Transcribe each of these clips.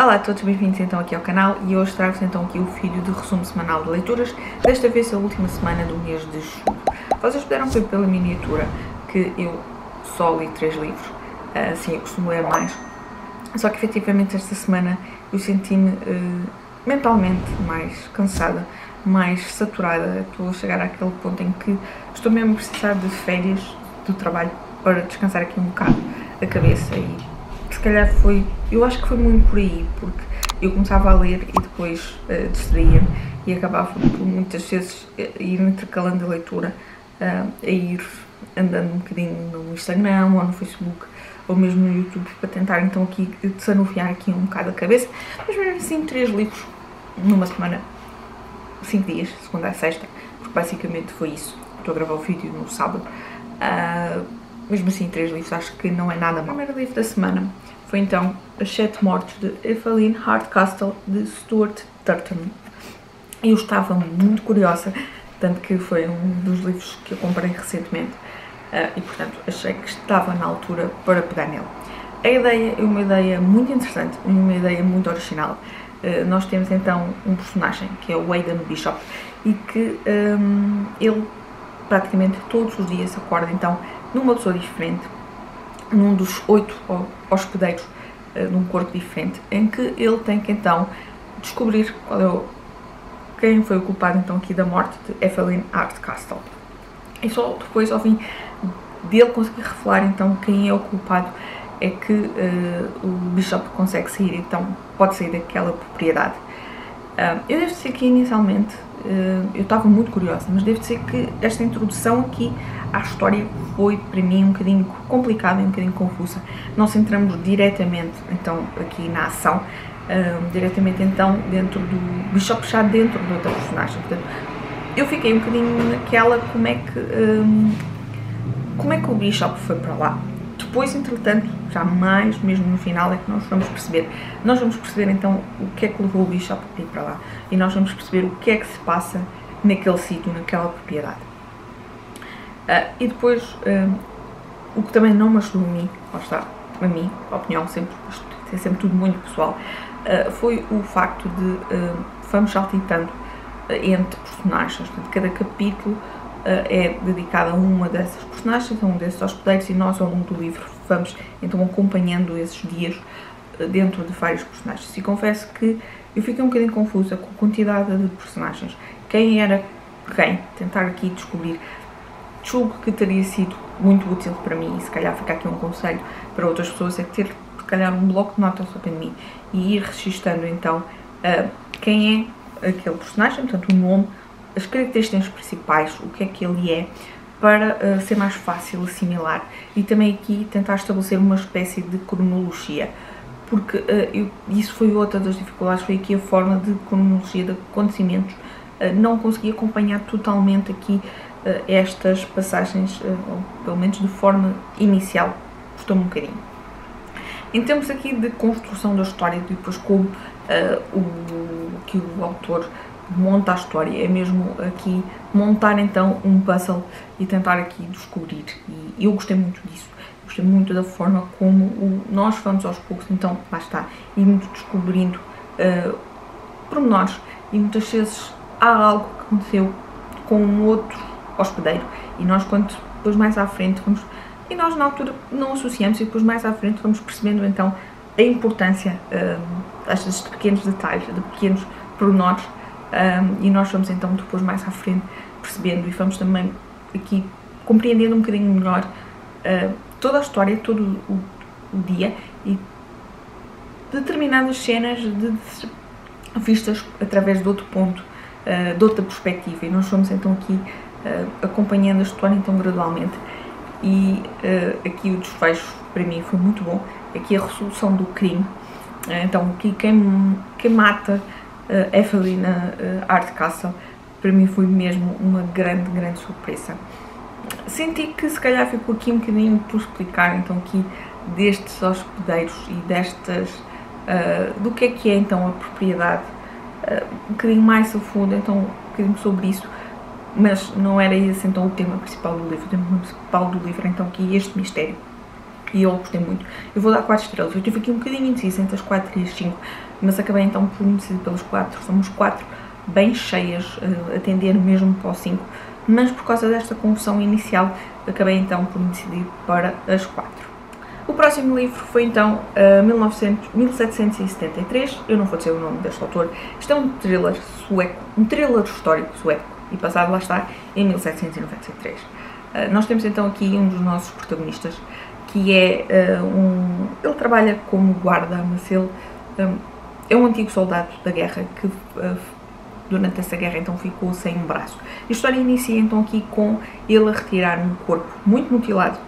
Olá a todos, bem-vindos então aqui ao canal e hoje trago-vos então aqui o vídeo de resumo semanal de leituras, desta vez a última semana do mês de julho. Vocês puderam ver pela miniatura que eu só li 3 livros, assim eu costumo ler mais, só que efetivamente esta semana eu senti-me mentalmente mais cansada, mais saturada. Estou a chegar àquele ponto em que estou mesmo a precisar de férias do trabalho para descansar aqui um bocado a cabeça e se calhar eu acho que foi muito por aí, porque eu começava a ler e depois distraía-me e acabava por muitas vezes ir intercalando a leitura, a ir andando um bocadinho no Instagram ou no Facebook ou mesmo no YouTube para tentar então aqui desanuviar aqui um bocado a cabeça, mas mesmo assim 3 livros numa semana, 5 dias, segunda a sexta, porque basicamente foi isso. Estou a gravar o vídeo no sábado. Mesmo assim 3 livros acho que não é nada mal. O primeiro livro da semana foi então As 7 Mortes de Evelyn Hardcastle, de Stuart Turton. Eu estava muito curiosa, tanto que foi um dos livros que eu comprei recentemente e portanto achei que estava na altura para pegar nele. A ideia é uma ideia muito interessante, uma ideia muito original. Nós temos então um personagem que é o Aidan Bishop e que ele praticamente todos os dias acorda então numa pessoa diferente, num dos 8 hospedeiros, num corpo diferente, em que ele tem que então descobrir quem foi o culpado então aqui da morte de Evelyn Hardcastle. E só depois, ao fim dele conseguir revelar então quem é o culpado, é que o Bishop consegue sair, então pode sair daquela propriedade. Eu devo dizer que inicialmente eu estava muito curiosa, mas devo dizer que esta introdução aqui à história foi para mim um bocadinho complicada e um bocadinho confusa. Nós entramos diretamente então aqui na ação, diretamente então dentro do Bishop, já dentro de outra personagem. Portanto, eu fiquei um bocadinho naquela como é que o Bishop foi para lá. Depois, entretanto, já mais mesmo no final é que nós vamos perceber. Nós vamos perceber então o que é que levou o Bishop a ir para lá e nós vamos perceber o que é que se passa naquele sítio, naquela propriedade. E depois, o que também não me ajudou a mim, lá está, a mim, a opinião, sempre, isto é sempre tudo muito pessoal, foi o facto de vamos saltitando entre personagens. De cada capítulo é dedicado a uma dessas personagens, a um desses hospedeiros, e nós ao longo do livro vamos então acompanhando esses dias dentro de vários personagens. E confesso que eu fiquei um bocadinho confusa com a quantidade de personagens, quem era quem, tentar aqui descobrir. Julgo que teria sido muito útil para mim, e se calhar fica aqui um conselho para outras pessoas, é ter se calhar um bloco de notas só para mim e ir registando então quem é aquele personagem, portanto o nome, as características principais, o que é que ele é, para ser mais fácil assimilar e também aqui tentar estabelecer uma espécie de cronologia, porque isso foi outra das dificuldades, foi aqui a forma de cronologia de acontecimentos, não consegui acompanhar totalmente aqui estas passagens, ou pelo menos de forma inicial, custou-me um bocadinho. Em termos aqui de construção da história, depois como que o autor monta a história, é mesmo aqui montar então um puzzle e tentar aqui descobrir, e eu gostei muito disso, gostei muito da forma como nós vamos aos poucos, então lá está, irmos descobrindo pormenores, e muitas vezes há algo que aconteceu com um outro hospedeiro, e nós quando depois mais à frente vamos, e nós na altura não associamos, e depois mais à frente vamos percebendo então a importância destes pequenos detalhes, de pequenos pormenores, e nós vamos então depois mais à frente percebendo e vamos também aqui compreendendo um bocadinho melhor toda a história, todo o dia e determinadas cenas vistas através de outro ponto, de outra perspectiva, e nós vamos então aqui acompanhando a história então gradualmente, e aqui o desfecho para mim foi muito bom, aqui a resolução do crime, então aqui quem mata Evelyn Hardcastle para mim foi mesmo uma grande surpresa. Senti que se calhar ficou aqui um bocadinho por explicar então aqui destes hospedeiros e destas do que é então a propriedade, um bocadinho mais a fundo, então um bocadinho sobre isso, mas não era esse então o tema principal do livro. O tema principal do livro então aqui é este mistério, e eu gostei muito. Eu vou dar 4 estrelas, eu estive aqui um bocadinho indecisa entre as 4 e as 5, mas acabei então por me decidir pelos 4. Somos 4 bem cheias, a tender mesmo para o 5, mas por causa desta confusão inicial acabei então por me decidir para as 4. O próximo livro foi então 1773, eu não vou dizer o nome deste autor. Isto é um thriller sueco, um thriller histórico sueco, e passado lá está em 1793. Nós temos então aqui um dos nossos protagonistas, que é ele trabalha como guarda, mas ele é um antigo soldado da guerra que durante essa guerra então ficou sem um braço. A história inicia então aqui com ele a retirar um corpo muito mutilado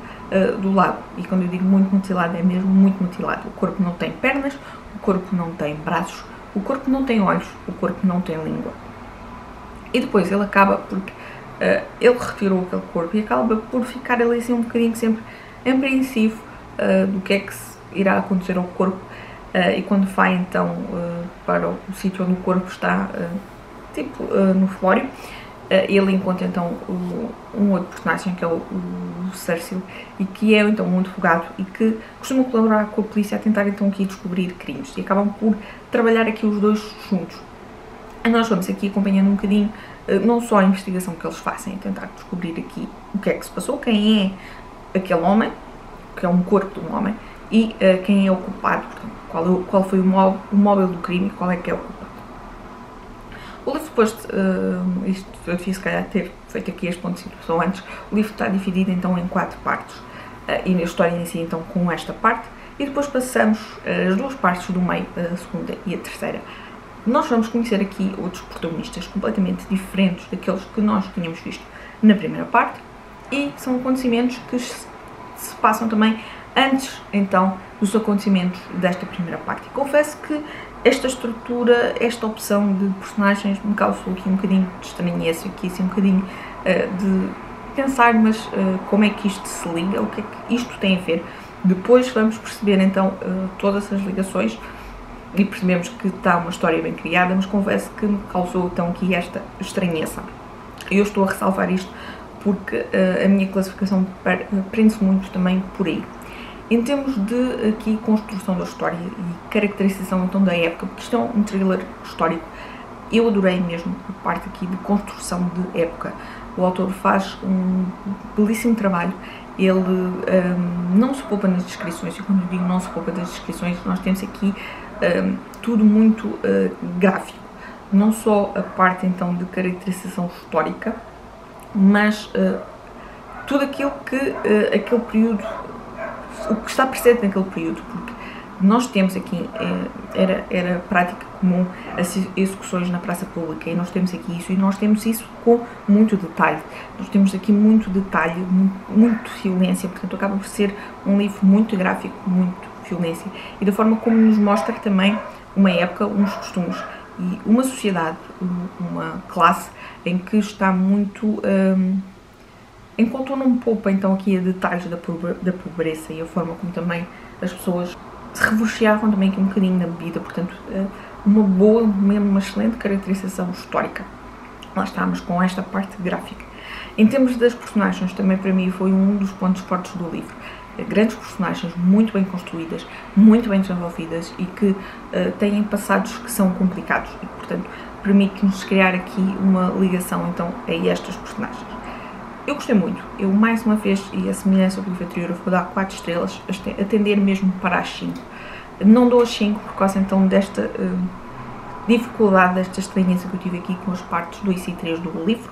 do lago, e quando eu digo muito mutilado é mesmo muito mutilado. O corpo não tem pernas, o corpo não tem braços, o corpo não tem olhos, o corpo não tem língua. E depois ele acaba porque ele retirou aquele corpo e acaba por ficar ali assim um bocadinho sempre apreensivo do que é que irá acontecer ao corpo, e quando vai então para o sítio onde o corpo está, no velório, ele encontra então um outro personagem que é o Cecil, e que é então um advogado e que costuma colaborar com a polícia a tentar então aqui descobrir crimes, e acabam por trabalhar aqui os dois juntos. E nós vamos aqui acompanhando um bocadinho não só a investigação que eles fazem, a tentar descobrir aqui o que é que se passou, quem é aquele homem, que é um corpo de um homem, e quem é o culpado, portanto, qual foi o móvel do crime, qual é que é o culpado. O livro, depois, isto eu devia se calhar ter feito aqui este ponto de situação antes, o livro está dividido então em 4 partes, e a história inicia então com esta parte, e depois passamos as 2 partes do meio, a segunda e a terceira. Nós vamos conhecer aqui outros protagonistas completamente diferentes daqueles que nós tínhamos visto na primeira parte, e são acontecimentos que se passam também antes então dos acontecimentos desta primeira parte. E confesso que esta estrutura, esta opção de personagens me causou aqui um bocadinho de estranheza, aqui assim um bocadinho de pensar, mas como é que isto se liga, o que é que isto tem a ver? Depois vamos perceber então todas as ligações e percebemos que está uma história bem criada, mas confesso que me causou então aqui esta estranheza. Eu estou a ressalvar isto porque a minha classificação prende-se muito também por aí. Em termos de aqui construção da história e caracterização então da época, porque isto é um thriller histórico, eu adorei mesmo a parte aqui de construção de época. O autor faz um belíssimo trabalho, ele não se poupa nas descrições, e quando eu digo não se poupa das descrições, nós temos aqui tudo muito gráfico, não só a parte então de caracterização histórica, mas tudo aquilo que aquele período, o que está presente naquele período, porque nós temos aqui, era prática comum as execuções na praça pública, e nós temos aqui isso, e nós temos isso com muito detalhe, nós temos aqui muito detalhe, muito violência, portanto acaba por ser um livro muito gráfico, muito violência, e da forma como nos mostra também uma época, uns costumes, e uma sociedade, uma classe em que está muito... enquanto não poupa então aqui a detalhes da pobreza e a forma como também as pessoas se refugiavam também aqui um bocadinho na bebida, portanto uma boa, mesmo uma excelente caracterização histórica. Lá estamos com esta parte gráfica. Em termos das personagens, também para mim foi um dos pontos fortes do livro. Grandes personagens, muito bem construídas, muito bem desenvolvidas e que têm passados que são complicados e, portanto, permite-nos criar aqui uma ligação então a estas personagens. Eu gostei muito, eu mais uma vez, e a semelhança do livro anterior, eu vou dar 4 estrelas, a tender mesmo para as 5. Não dou as 5 por causa então desta dificuldade, desta estranheza que eu tive aqui com as partes 2 e 3 do livro.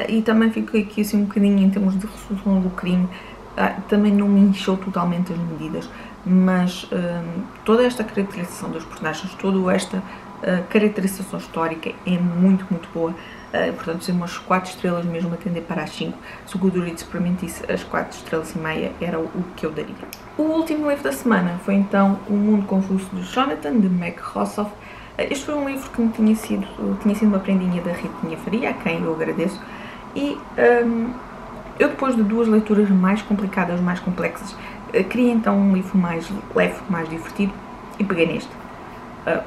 E também fiquei aqui assim um bocadinho em termos de resolução do crime, também não me encheu totalmente as medidas, mas toda esta caracterização dos personagens, toda esta caracterização histórica é muito, muito boa. Portanto, ser umas 4 estrelas mesmo a tender para as 5. Se o Goodreads permitisse as 4 estrelas e meia, era o que eu daria. O último livro da semana foi então O Mundo Confuso de Jonathan, de Meg Rossoff. Este foi um livro que tinha sido uma prendinha da Ritinha Faria, a quem eu agradeço, e eu, depois de 2 leituras mais complicadas, mais complexas, queria então um livro mais leve, mais divertido, e peguei neste.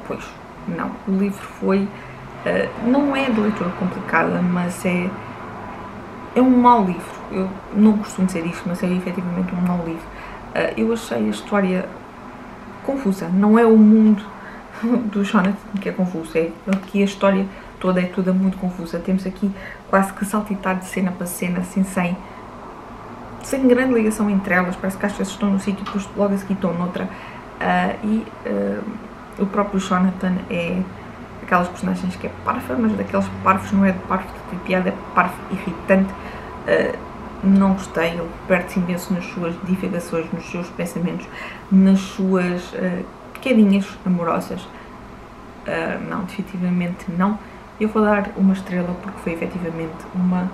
Pois, não, o livro foi... não é de leitura complicada, mas é um mau livro. Eu não costumo dizer isto, mas é efetivamente um mau livro. Eu achei a história confusa, não é o mundo do Jonathan, que é confuso. Aqui a história toda é toda muito confusa. Temos aqui quase que saltitar de cena para cena, assim, sem grande ligação entre elas. Parece que às vezes estão num sítio e depois logo a seguir estão noutra. O próprio Jonathan é aquelas personagens que é parva, mas daqueles parvos não é de parvo de piada, é parvo irritante. Não gostei, ele perde-se imenso nas suas divagações, nos seus pensamentos, nas suas quedinhas amorosas. Não, definitivamente não. Eu vou dar uma estrela porque foi efetivamente uma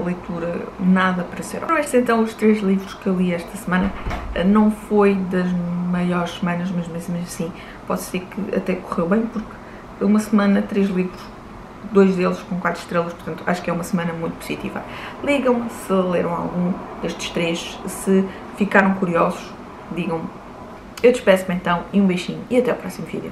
leitura nada para ser. Foram estes então os 3 livros que eu li esta semana. Não foi das maiores semanas, mas mesmo assim pode ser que até correu bem, porque uma semana, 3 livros, 2 deles com 4 estrelas, portanto acho que é uma semana muito positiva. Digam-me se leram algum destes 3, se ficaram curiosos, digam-me. Eu despeço-me então e um beijinho e até ao próximo vídeo.